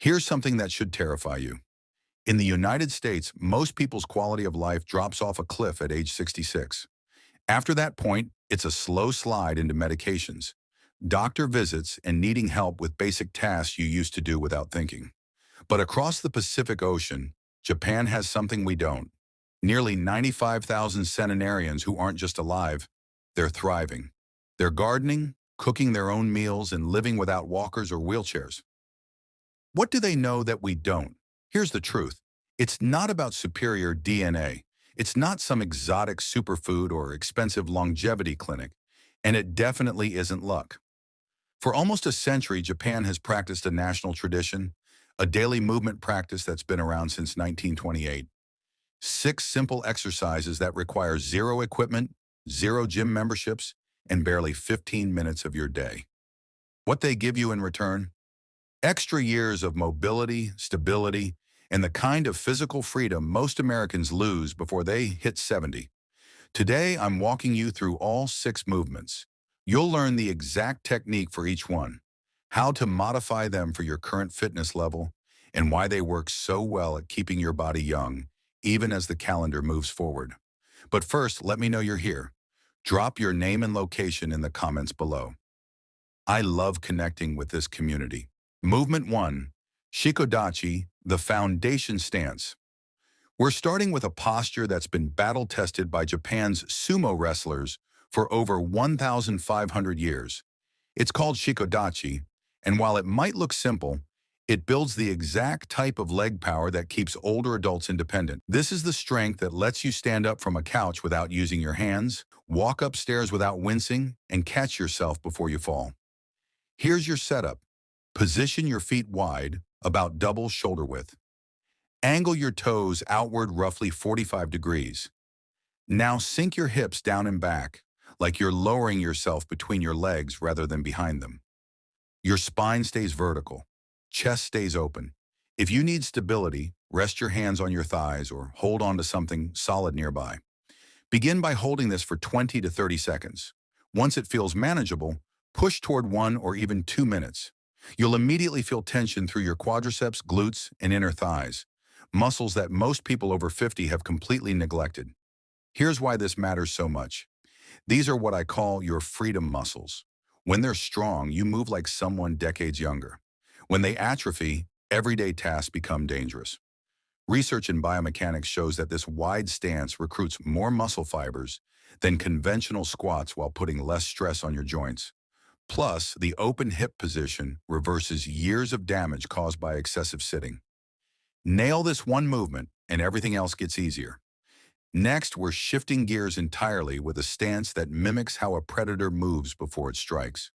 Here's something that should terrify you. In the United States, most people's quality of life drops off a cliff at age 66. After that point, it's a slow slide into medications, doctor visits, and needing help with basic tasks you used to do without thinking. But across the Pacific Ocean, Japan has something we don't. Nearly 95,000 centenarians who aren't just alive, they're thriving. They're gardening, cooking their own meals, and living without walkers or wheelchairs. What do they know that we don't? Here's the truth. It's not about superior DNA. It's not some exotic superfood or expensive longevity clinic. And it definitely isn't luck. For almost a century, Japan has practiced a national tradition, a daily movement practice that's been around since 1928. 6 simple exercises that require zero equipment, zero gym memberships, and barely 15 minutes of your day. What they give you in return? Extra years of mobility, stability, and the kind of physical freedom most Americans lose before they hit 70. Today, I'm walking you through all 6 movements. You'll learn the exact technique for each one, how to modify them for your current fitness level, and why they work so well at keeping your body young, even as the calendar moves forward. But first, let me know you're here. Drop your name and location in the comments below. I love connecting with this community. Movement 1, Shikodachi, the foundation stance. We're starting with a posture that's been battle-tested by Japan's sumo wrestlers for over 1,500 years. It's called Shikodachi, and while it might look simple, it builds the exact type of leg power that keeps older adults independent. This is the strength that lets you stand up from a couch without using your hands, walk upstairs without wincing, and catch yourself before you fall. Here's your setup. Position your feet wide, about double shoulder width. Angle your toes outward roughly 45 degrees. Now sink your hips down and back, like you're lowering yourself between your legs rather than behind them. Your spine stays vertical. Chest stays open. If you need stability, rest your hands on your thighs or hold on to something solid nearby. Begin by holding this for 20 to 30 seconds. Once it feels manageable, push toward 1 or even 2 minutes. You'll immediately feel tension through your quadriceps, glutes, and inner thighs, muscles that most people over 50 have completely neglected. Here's why this matters so much. These are what I call your freedom muscles. When they're strong, you move like someone decades younger. When they atrophy, everyday tasks become dangerous. Research in biomechanics shows that this wide stance recruits more muscle fibers than conventional squats while putting less stress on your joints. Plus, the open hip position reverses years of damage caused by excessive sitting. Nail this one movement, and everything else gets easier. Next, we're shifting gears entirely with a stance that mimics how a predator moves before it strikes.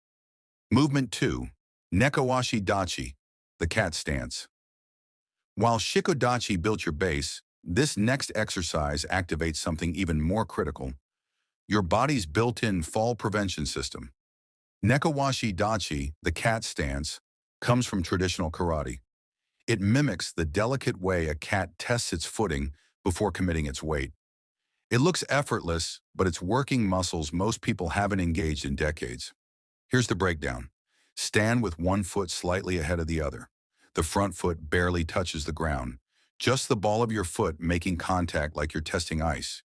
Movement 2, Nekowashi Dachi, the cat stance. While Shikodachi built your base, this next exercise activates something even more critical, your body's built-in fall prevention system. Nekowashi Dachi, the cat stance, comes from traditional karate. It mimics the delicate way a cat tests its footing before committing its weight. It looks effortless, but it's working muscles most people haven't engaged in decades. Here's the breakdown. Stand with one foot slightly ahead of the other. The front foot barely touches the ground, just the ball of your foot making contact like you're testing ice.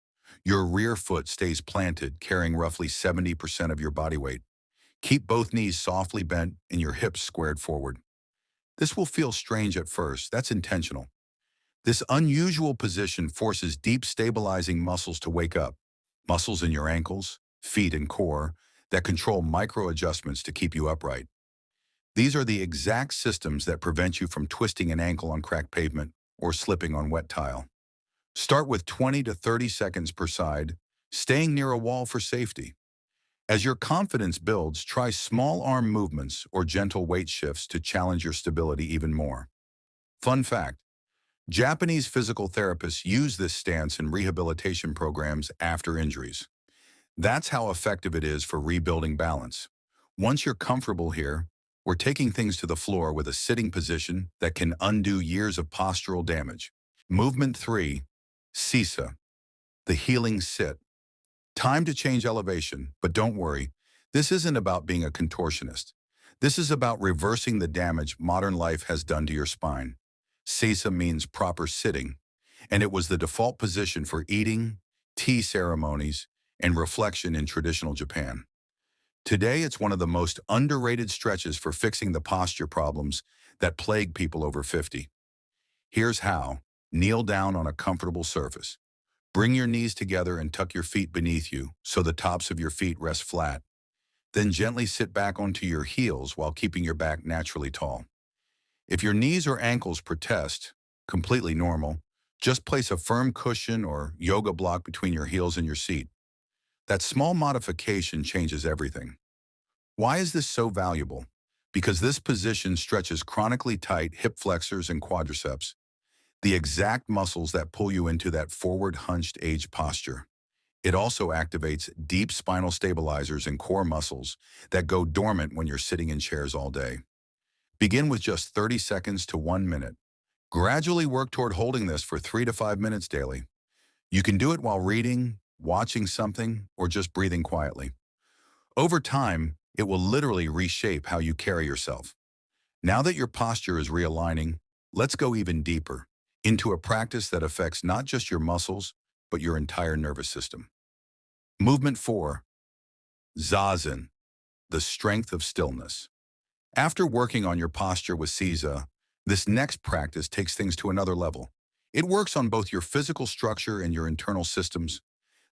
Your rear foot stays planted, carrying roughly 70% of your body weight. Keep both knees softly bent and your hips squared forward. This will feel strange at first. That's intentional. This unusual position forces deep stabilizing muscles to wake up. Muscles in your ankles, feet, and core that control micro adjustments to keep you upright. These are the exact systems that prevent you from twisting an ankle on cracked pavement or slipping on wet tile. Start with 20 to 30 seconds per side, staying near a wall for safety. As your confidence builds, try small arm movements or gentle weight shifts to challenge your stability even more. Fun fact, Japanese physical therapists use this stance in rehabilitation programs after injuries. That's how effective it is for rebuilding balance. Once you're comfortable here, we're taking things to the floor with a sitting position that can undo years of postural damage. Movement 3, Sisa, the healing sit. Time to change elevation, but don't worry, this isn't about being a contortionist. This is about reversing the damage modern life has done to your spine. Seiza means proper sitting, and it was the default position for eating, tea ceremonies, and reflection in traditional Japan. Today, it's one of the most underrated stretches for fixing the posture problems that plague people over 50. Here's how. Kneel down on a comfortable surface. Bring your knees together and tuck your feet beneath you so the tops of your feet rest flat. Then gently sit back onto your heels while keeping your back naturally tall. If your knees or ankles protest, completely normal, just place a firm cushion or yoga block between your heels and your seat. That small modification changes everything. Why is this so valuable? Because this position stretches chronically tight hip flexors and quadriceps, the exact muscles that pull you into that forward hunched age posture. It also activates deep spinal stabilizers and core muscles that go dormant when you're sitting in chairs all day. Begin with just 30 seconds to 1 minute. Gradually work toward holding this for 3 to 5 minutes daily. You can do it while reading, watching something, or just breathing quietly. Over time, it will literally reshape how you carry yourself. Now that your posture is realigning, let's go even deeper into a practice that affects not just your muscles, but your entire nervous system. Movement 4. Zazen, the strength of stillness. After working on your posture with Seiza, this next practice takes things to another level. It works on both your physical structure and your internal systems.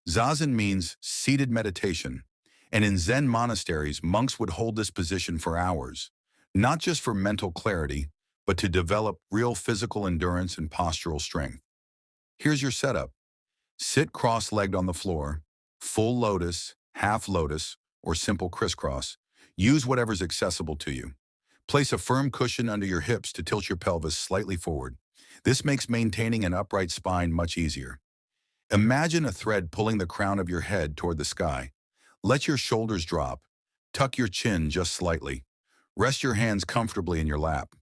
Zazen means seated meditation, and in Zen monasteries, monks would hold this position for hours, not just for mental clarity, but to develop real physical endurance and postural strength. Here's your setup. Sit cross-legged on the floor, full lotus, half lotus, or simple crisscross. Use whatever's accessible to you. Place a firm cushion under your hips to tilt your pelvis slightly forward. This makes maintaining an upright spine much easier. Imagine a thread pulling the crown of your head toward the sky. Let your shoulders drop. Tuck your chin just slightly. Rest your hands comfortably in your lap.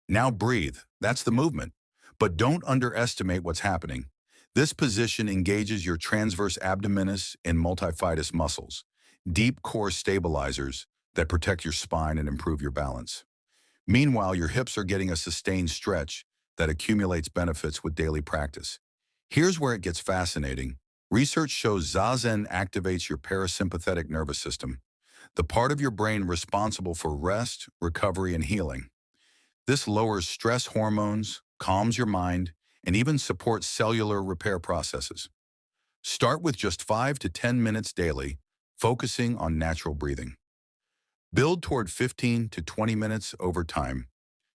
Now breathe. That's the movement. But don't underestimate what's happening. This position engages your transverse abdominis and multifidus muscles, deep core stabilizers that protect your spine and improve your balance. Meanwhile, your hips are getting a sustained stretch that accumulates benefits with daily practice. Here's where it gets fascinating. Research shows Zazen activates your parasympathetic nervous system, the part of your brain responsible for rest, recovery, and healing. This lowers stress hormones, calms your mind, and even supports cellular repair processes. Start with just 5 to 10 minutes daily, focusing on natural breathing. Build toward 15 to 20 minutes over time.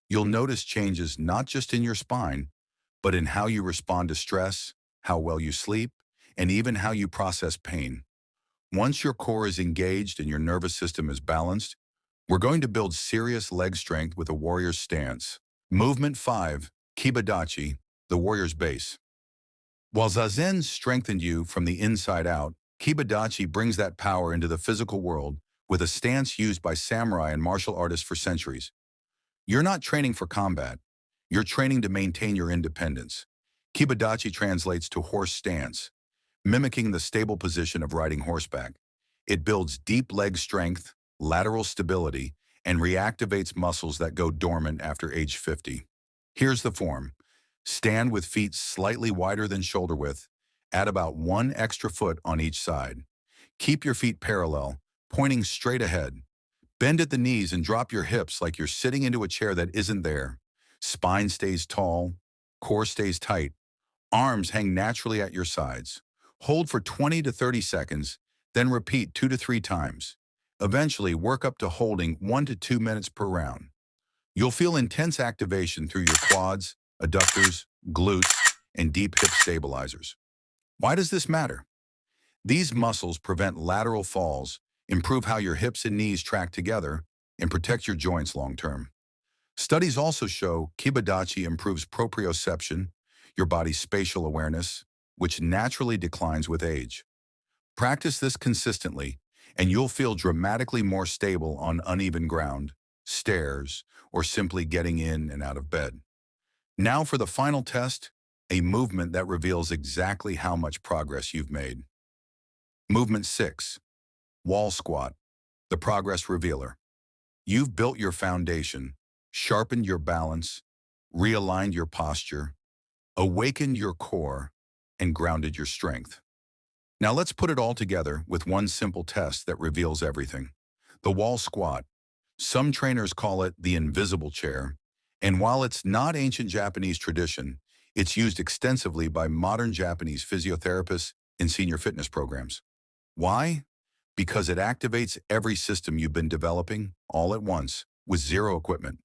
You'll notice changes not just in your spine, but in how you respond to stress, how well you sleep, and even how you process pain. Once your core is engaged and your nervous system is balanced, we're going to build serious leg strength with a warrior's stance. Movement 5, Kibadachi, the warrior's base. While Zazen strengthened you from the inside out, Kibadachi brings that power into the physical world with a stance used by samurai and martial artists for centuries. You're not training for combat. You're training to maintain your independence. Kibadachi translates to horse stance, mimicking the stable position of riding horseback. It builds deep leg strength, lateral stability, and reactivates muscles that go dormant after age 50. Here's the form. Stand with feet slightly wider than shoulder width. Add about 1 extra foot on each side. Keep your feet parallel, pointing straight ahead. Bend at the knees and drop your hips like you're sitting into a chair that isn't there. Spine stays tall, core stays tight. Arms hang naturally at your sides. Hold for 20 to 30 seconds, then repeat 2 to 3 times. Eventually, work up to holding 1 to 2 minutes per round. You'll feel intense activation through your quads, adductors, glutes, and deep hip stabilizers. Why does this matter? These muscles prevent lateral falls, improve how your hips and knees track together, and protect your joints long term. Studies also show Kibadachi improves proprioception, your body's spatial awareness, which naturally declines with age. Practice this consistently, and you'll feel dramatically more stable on uneven ground, stairs, or simply getting in and out of bed. Now for the final test, a movement that reveals exactly how much progress you've made. Movement 6. Wall squat, the progress revealer. You've built your foundation, sharpened your balance, realigned your posture, awakened your core, and grounded your strength. Now let's put it all together with one simple test that reveals everything. The wall squat. Some trainers call it the invisible chair, and while it's not ancient Japanese tradition, it's used extensively by modern Japanese physiotherapists in senior fitness programs. Why? Because it activates every system you've been developing all at once with zero equipment.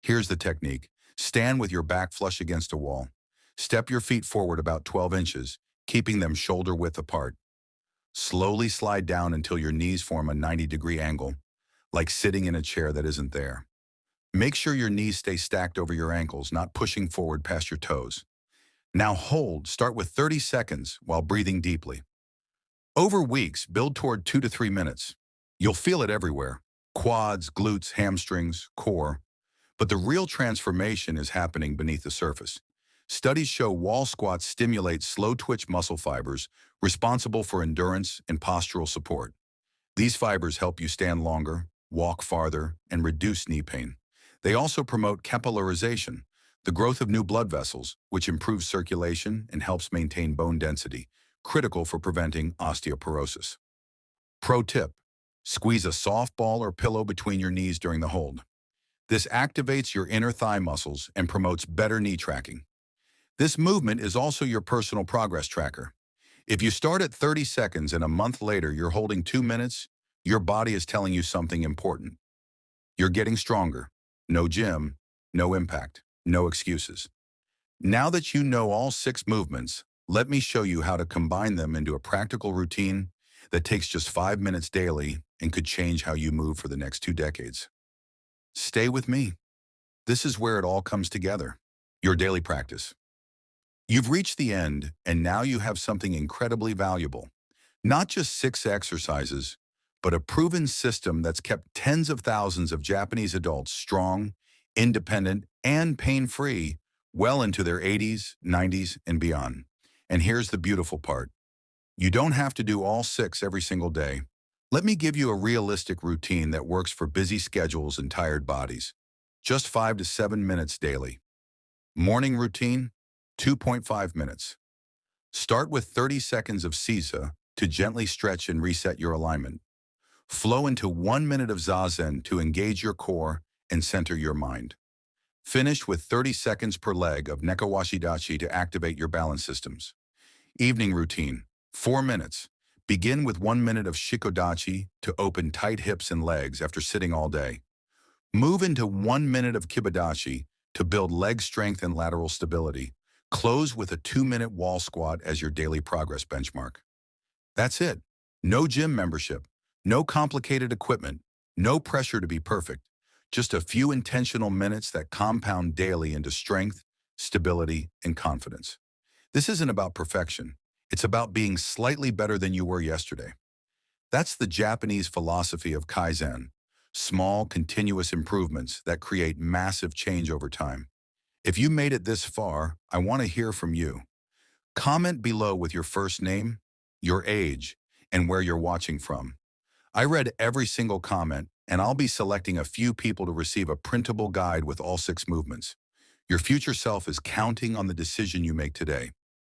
Here's the technique. Stand with your back flush against a wall. Step your feet forward about 12 inches, keeping them shoulder width apart. Slowly slide down until your knees form a 90-degree angle, like sitting in a chair that isn't there. Make sure your knees stay stacked over your ankles, not pushing forward past your toes. Now hold, start with 30 seconds while breathing deeply. Over weeks, build toward 2 to 3 minutes. You'll feel it everywhere. Quads, glutes, hamstrings, core. But the real transformation is happening beneath the surface. Studies show wall squats stimulate slow-twitch muscle fibers responsible for endurance and postural support. These fibers help you stand longer, walk farther, and reduce knee pain. They also promote capillarization, the growth of new blood vessels, which improves circulation and helps maintain bone density, critical for preventing osteoporosis. Pro tip: squeeze a softball or pillow between your knees during the hold. This activates your inner thigh muscles and promotes better knee tracking. This movement is also your personal progress tracker. If you start at 30 seconds and a month later you're holding 2 minutes, your body is telling you something important. You're getting stronger. No gym, no impact, no excuses. Now that you know all 6 movements, let me show you how to combine them into a practical routine that takes just 5 minutes daily and could change how you move for the next 2 decades. Stay with me. This is where it all comes together. Your daily practice. You've reached the end, and now you have something incredibly valuable. Not just 6 exercises, but a proven system that's kept tens of thousands of Japanese adults strong, independent, and pain-free well into their 80s, 90s, and beyond. And here's the beautiful part. You don't have to do all 6 every single day. Let me give you a realistic routine that works for busy schedules and tired bodies. Just 5 to 7 minutes daily. Morning routine, 2.5 minutes. Start with 30 seconds of Seiza to gently stretch and reset your alignment. Flow into 1 minute of Zazen to engage your core and center your mind. Finish with 30 seconds per leg of Nekawashidachi to activate your balance systems. Evening routine, 4 minutes. Begin with 1 minute of Shikodachi to open tight hips and legs after sitting all day. Move into 1 minute of Kibadashi to build leg strength and lateral stability. Close with a 2-minute wall squat as your daily progress benchmark. That's it. No gym membership, no complicated equipment, no pressure to be perfect. Just a few intentional minutes that compound daily into strength, stability, and confidence. This isn't about perfection. It's about being slightly better than you were yesterday. That's the Japanese philosophy of Kaizen, small, continuous improvements that create massive change over time. If you made it this far, I want to hear from you. Comment below with your first name, your age, and where you're watching from. I read every single comment, and I'll be selecting a few people to receive a printable guide with all 6 movements. Your future self is counting on the decision you make today.